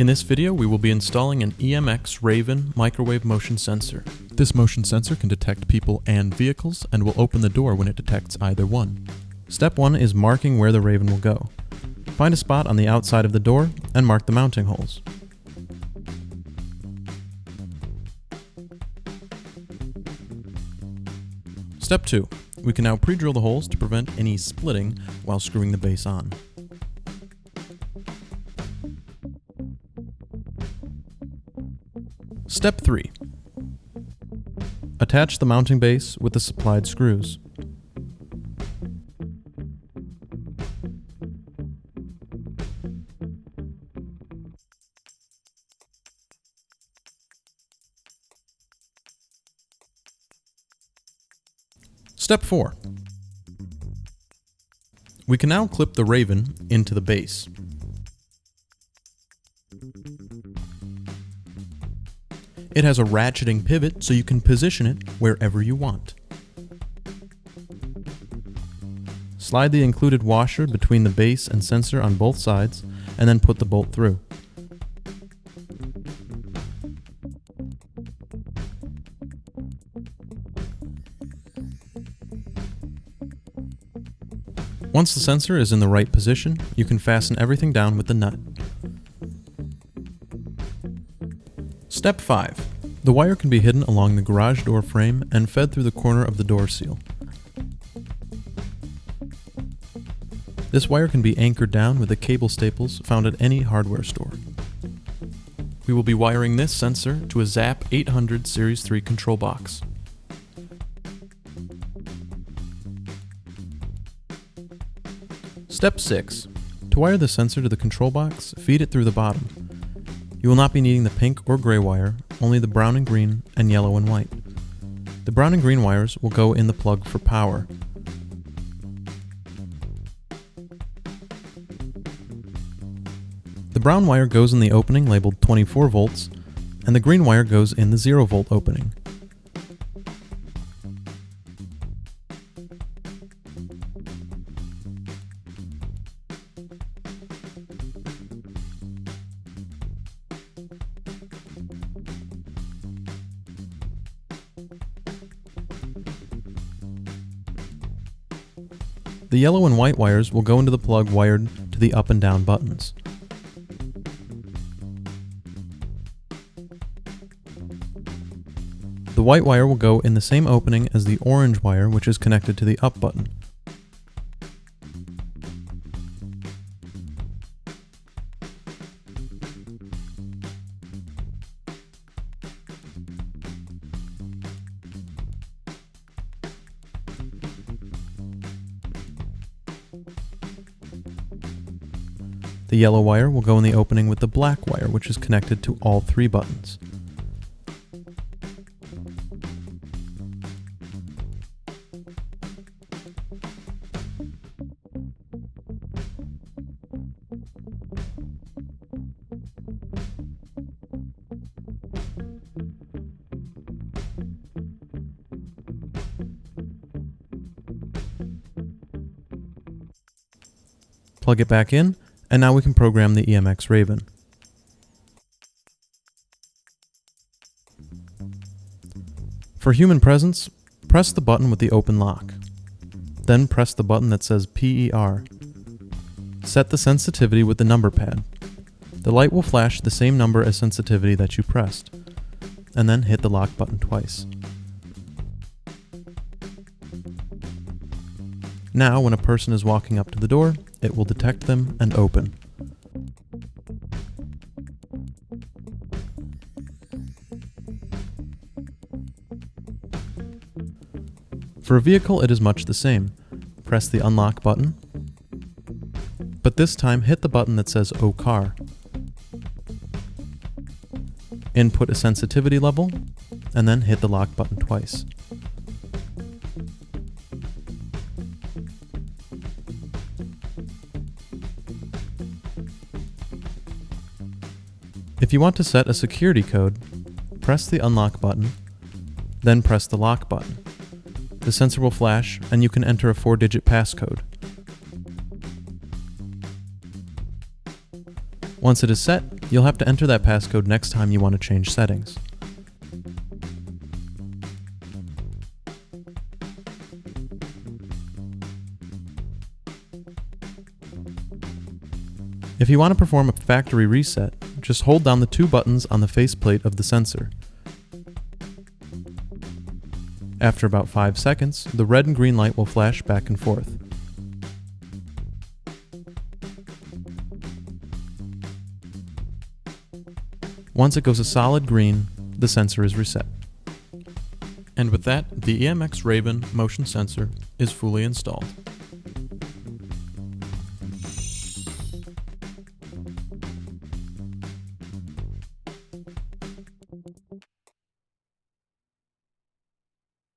In this video, we will be installing an EMX Raven microwave motion sensor. This motion sensor can detect people and vehicles and will open the door when it detects either one. Step 1 is marking where the Raven will go. Find a spot on the outside of the door and mark the mounting holes. Step 2. We can now pre-drill the holes to prevent any splitting while screwing the base on. Step 3. Attach the mounting base with the supplied screws. Step 4. We can now clip the Raven into the base. It has a ratcheting pivot so you can position it wherever you want. Slide the included washer between the base and sensor on both sides and then put the bolt through. Once the sensor is in the right position, you can fasten everything down with the nut. Step 5. The wire can be hidden along the garage door frame and fed through the corner of the door seal. This wire can be anchored down with the cable staples found at any hardware store. We will be wiring this sensor to a ZAP 800 Series 3 control box. Step 6. To wire the sensor to the control box, feed it through the bottom. You will not be needing the pink or gray wire, only the brown and green and yellow and white. The brown and green wires will go in the plug for power. The brown wire goes in the opening labeled 24 volts, and the green wire goes in the 0 volt opening. The yellow and white wires will go into the plug wired to the up and down buttons. The white wire will go in the same opening as the orange wire, which is connected to the up button. The yellow wire will go in the opening with the black wire, which is connected to all 3 buttons. Plug it back in, and now we can program the EMX Raven. For human presence, press the button with the open lock. Then press the button that says PER. Set the sensitivity with the number pad. The light will flash the same number as sensitivity that you pressed, and then hit the lock button twice. Now, when a person is walking up to the door, it will detect them and open. For a vehicle, it is much the same. Press the unlock button, but this time hit the button that says "Oh Car." Input a sensitivity level, and then hit the lock button twice. If you want to set a security code, press the unlock button, then press the lock button. The sensor will flash, and you can enter a 4-digit passcode. Once it is set, you'll have to enter that passcode next time you want to change settings. If you want to perform a factory reset, just hold down the two buttons on the faceplate of the sensor. After about 5 seconds, the red and green light will flash back and forth. Once it goes a solid green, the sensor is reset. And with that, the EMX Raven motion sensor is fully installed.